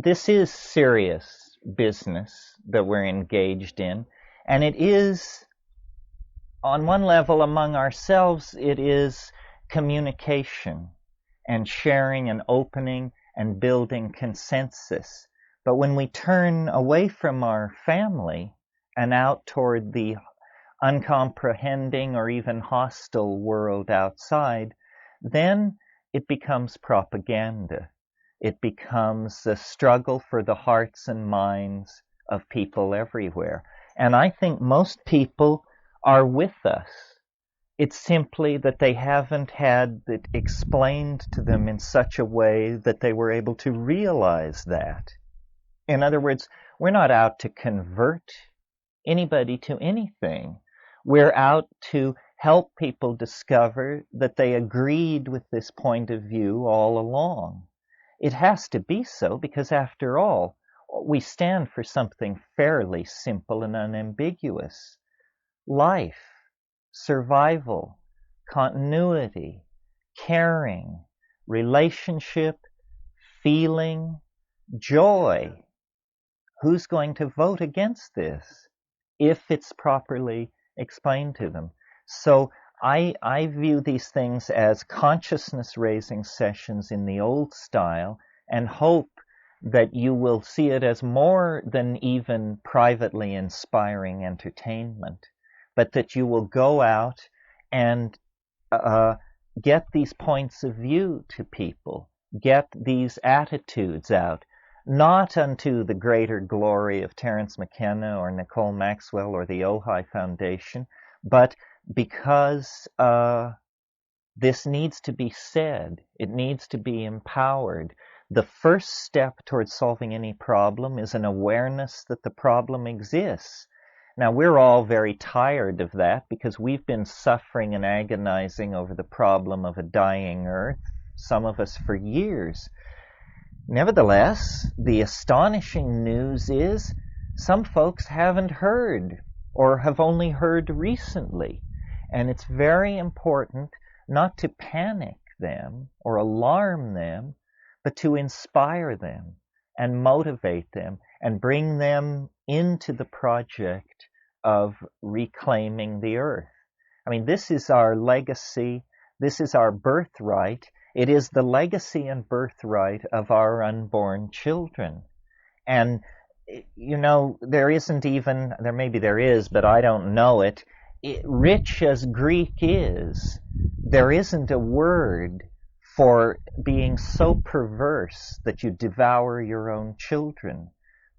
this is serious business that we're engaged in, and it is, on one level, among ourselves, it is communication and sharing and opening and building consensus. But when we turn away from our family and out toward the uncomprehending or even hostile world outside, then it becomes propaganda. It becomes a struggle for the hearts and minds of people everywhere. And I think most people are with us. It's simply that they haven't had it explained to them in such a way that they were able to realize that. In other words, we're not out to convert anybody to anything. We're out to help people discover that they agreed with this point of view all along. It has to be so because, after all, we stand for something fairly simple and unambiguous. Life, survival, continuity, caring, relationship, feeling, joy. Who's going to vote against this if it's properly explained to them? So I view these things as consciousness-raising sessions in the old style, and hope that you will see it as more than even privately inspiring entertainment, but that you will go out and get these points of view to people, get these attitudes out, not unto the greater glory of Terence Mckenna or Nicole Maxwell or the Ojai Foundation, but because this needs to be said. It needs to be empowered. The first step towards solving any problem is an awareness that the problem exists. Now, we're all very tired of that because we've been suffering and agonizing over the problem of a dying Earth, some of us for years. Nevertheless, the astonishing news is some folks haven't heard or have only heard recently. And it's very important not to panic them or alarm them, but to inspire them and motivate them and bring them into the project of reclaiming the Earth. I mean, this is our legacy. This is our birthright. It is the legacy and birthright of our unborn children. And, you know, there maybe there is, but I don't know it. Rich as Greek is, there isn't a word for being so perverse that you devour your own children.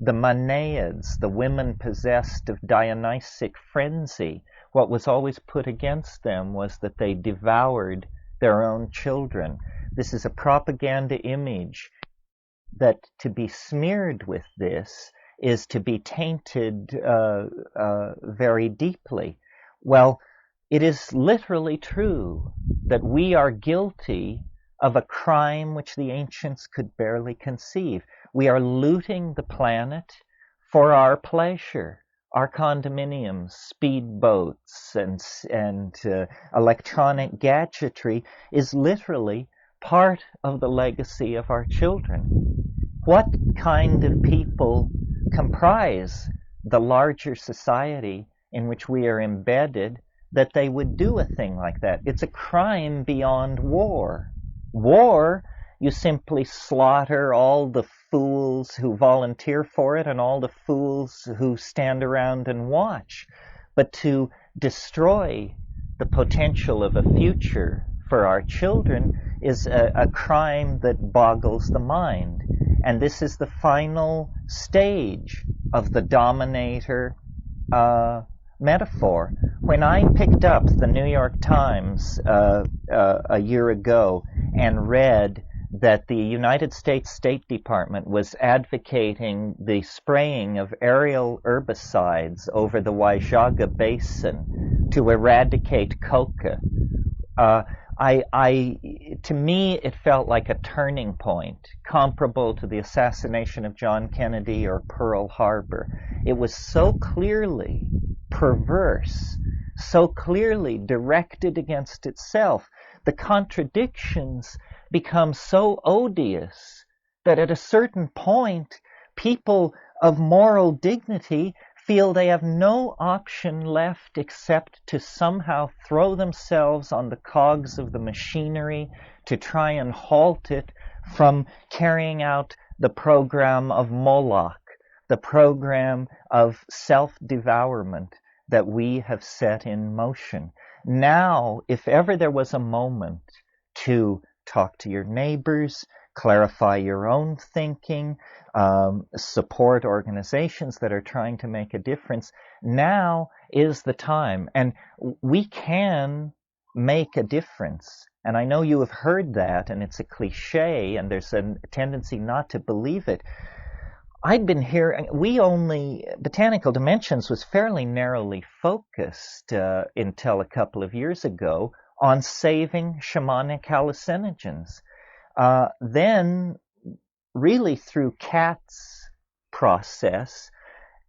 The Manaids, the women possessed of Dionysic frenzy, what was always put against them was that they devoured their own children. This is a propaganda image that to be smeared with this is to be tainted very deeply. Well, it is literally true that we are guilty of a crime which the ancients could barely conceive. We are looting the planet for our pleasure. Our condominiums, speedboats, and electronic gadgetry is literally part of the legacy of our children. What kind of people comprise the larger society in which we are embedded that they would do a thing like that? It's a crime beyond war. War, you simply slaughter all the fools who volunteer for it and all the fools who stand around and watch. But to destroy the potential of a future for our children is a crime that boggles the mind. And this is the final stage of the dominator metaphor. When I picked up the New York Times a year ago and read that the United States State Department was advocating the spraying of aerial herbicides over the Waijaga Basin to eradicate coca, to me, it felt like a turning point, comparable to the assassination of John Kennedy or Pearl Harbor. It was so clearly perverse, so clearly directed against itself. The contradictions become so odious that at a certain point, people of moral dignity feel they have no option left except to somehow throw themselves on the cogs of the machinery to try and halt it from carrying out the program of Moloch, the program of self-devourment that we have set in motion. Now, if ever there was a moment to talk to your neighbors, clarify your own thinking, support organizations that are trying to make a difference, now is the time. And we can make a difference. And I know you have heard that, and it's a cliche, and there's a tendency not to believe it. I'd been here, Botanical Dimensions was fairly narrowly focused until a couple of years ago on saving shamanic hallucinogens. Then, really through Kat's process,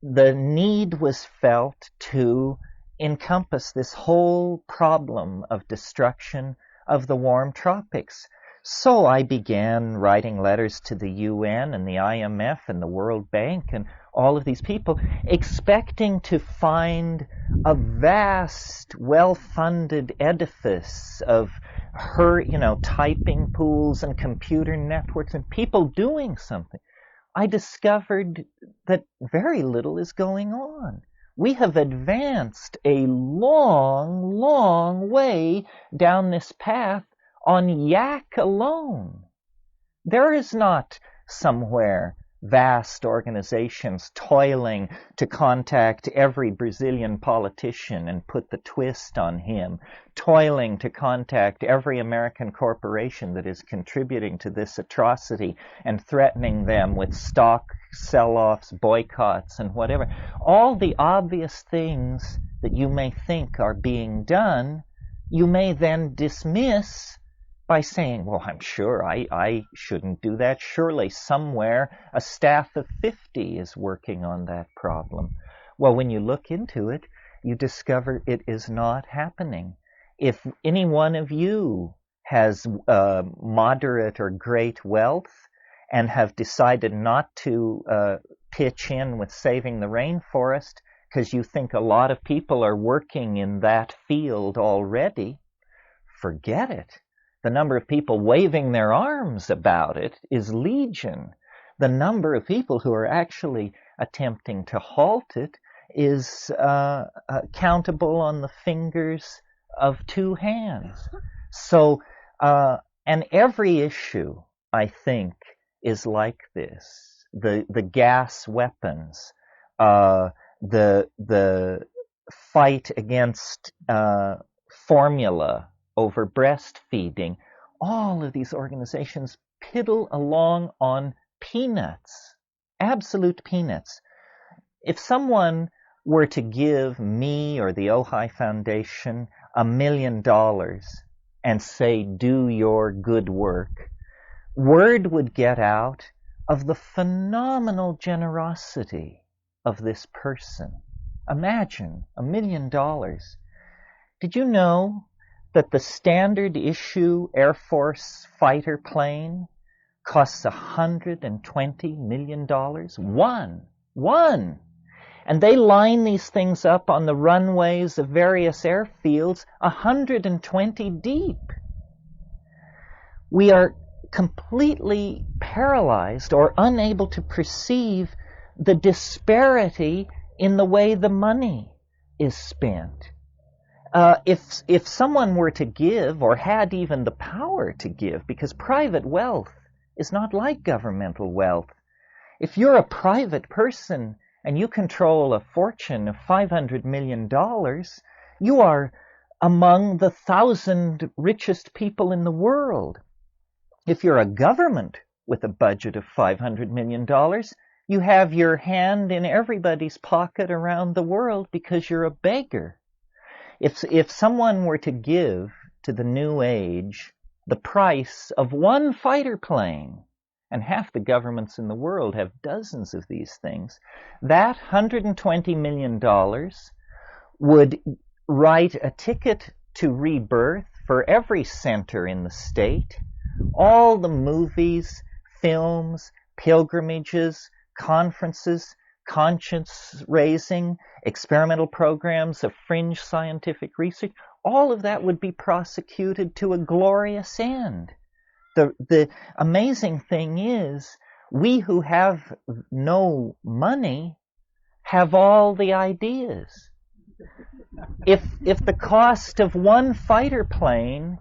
the need was felt to encompass this whole problem of destruction of the warm tropics. So I began writing letters to the UN and the IMF and the World Bank and all of these people, expecting to find a vast, well-funded edifice of typing pools and computer networks and people doing something. I discovered that very little is going on. We have advanced a long, long way down this path on yak alone. There is not somewhere vast organizations toiling to contact every Brazilian politician and put the twist on him, toiling to contact every American corporation that is contributing to this atrocity and threatening them with stock sell-offs, boycotts, and whatever. All the obvious things that you may think are being done, you may then dismiss by saying, well, I'm sure I shouldn't do that. Surely somewhere a staff of 50 is working on that problem. Well, when you look into it, you discover it is not happening. If any one of you has moderate or great wealth and have decided not to pitch in with saving the rainforest because you think a lot of people are working in that field already, forget it. The number of people waving their arms about it is legion. The number of people who are actually attempting to halt it is countable on the fingers of two hands. So, and every issue, I think, is like this. The gas weapons, the fight against formula over breastfeeding, all of these organizations piddle along on peanuts, absolute peanuts. If someone were to give me or the Ojai Foundation $1 million and say, do your good work, word would get out of the phenomenal generosity of this person. Imagine $1 million. Did you know that the standard issue Air Force fighter plane costs $120 million? One. And they line these things up on the runways of various airfields 120 deep. We are completely paralyzed or unable to perceive the disparity in the way the money is spent. If someone were to give, or had even the power to give, because private wealth is not like governmental wealth. If you're a private person and you control a fortune of $500 million, you are among the 1,000 richest people in the world. If you're a government with a budget of $500 million, you have your hand in everybody's pocket around the world because you're a beggar. If someone were to give to the New Age the price of one fighter plane, and half the governments in the world have dozens of these things, that $120 million would write a ticket to rebirth for every center in the state, all the movies, films, pilgrimages, conferences, conscience-raising, experimental programs of fringe scientific research, all of that would be prosecuted to a glorious end. The amazing thing is, we who have no money have all the ideas. If the cost of one fighter plane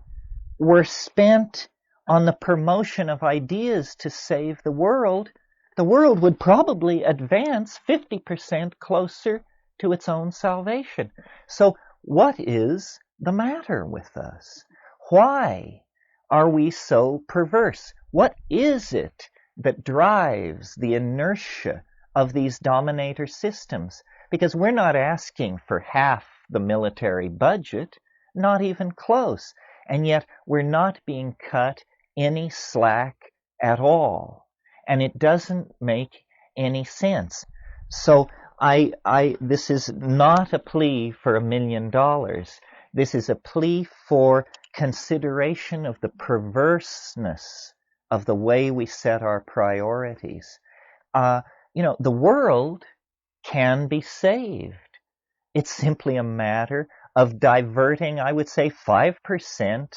were spent on the promotion of ideas to save the world would probably advance 50% closer to its own salvation. So what is the matter with us? Why are we so perverse? What is it that drives the inertia of these dominator systems? Because we're not asking for half the military budget, not even close. And yet we're not being cut any slack at all. And it doesn't make any sense. So this is not a plea for $1 million. This is a plea for consideration of the perverseness of the way we set our priorities. The world can be saved. It's simply a matter of diverting, I would say, 5%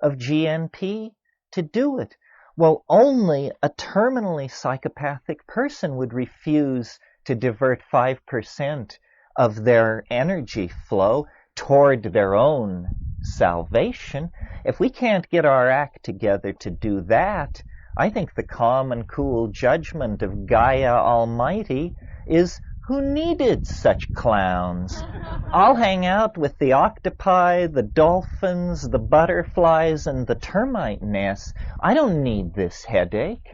of GNP to do it. Well, only a terminally psychopathic person would refuse to divert 5% of their energy flow toward their own salvation. If we can't get our act together to do that, I think the calm and cool judgment of Gaia Almighty is, who needed such clowns? I'll hang out with the octopi, the dolphins, the butterflies, and the termite nests. I don't need this headache.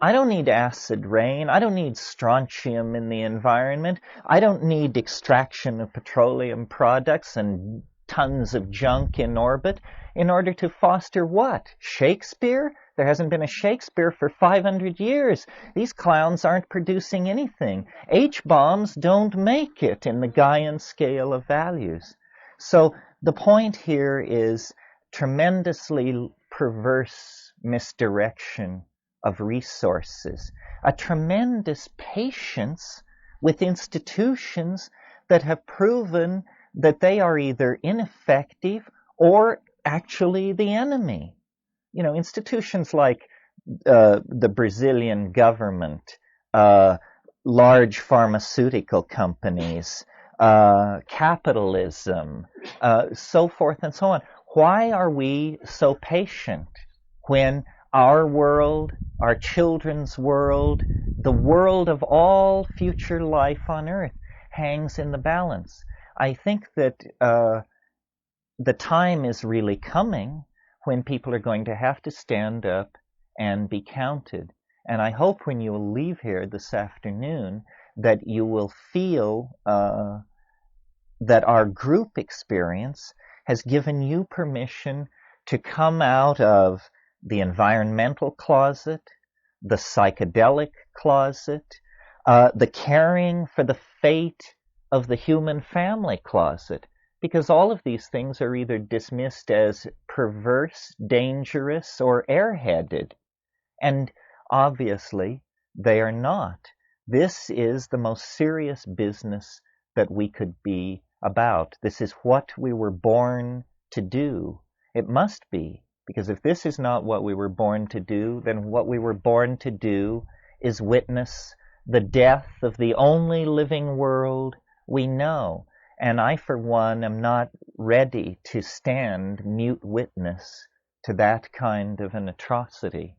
I don't need acid rain. I don't need strontium in the environment. I don't need extraction of petroleum products and tons of junk in orbit in order to foster what? Shakespeare? There hasn't been a Shakespeare for 500 years. These clowns aren't producing anything. H-bombs don't make it in the Gaian scale of values. So the point here is tremendously perverse misdirection of resources, a tremendous patience with institutions that have proven that they are either ineffective or actually the enemy. Institutions like the Brazilian government, large pharmaceutical companies, capitalism, so forth and so on. Why are we so patient when our world, our children's world, the world of all future life on Earth hangs in the balance? I think that the time is really coming when people are going to have to stand up and be counted. And I hope when you will leave here this afternoon that you will feel that our group experience has given you permission to come out of the environmental closet, the psychedelic closet, the caring for the fate of the human family closet. Because all of these things are either dismissed as perverse, dangerous, or airheaded. And obviously, they are not. This is the most serious business that we could be about. This is what we were born to do. It must be. Because if this is not what we were born to do, then what we were born to do is witness the death of the only living world we know. And I, for one, am not ready to stand mute witness to that kind of an atrocity.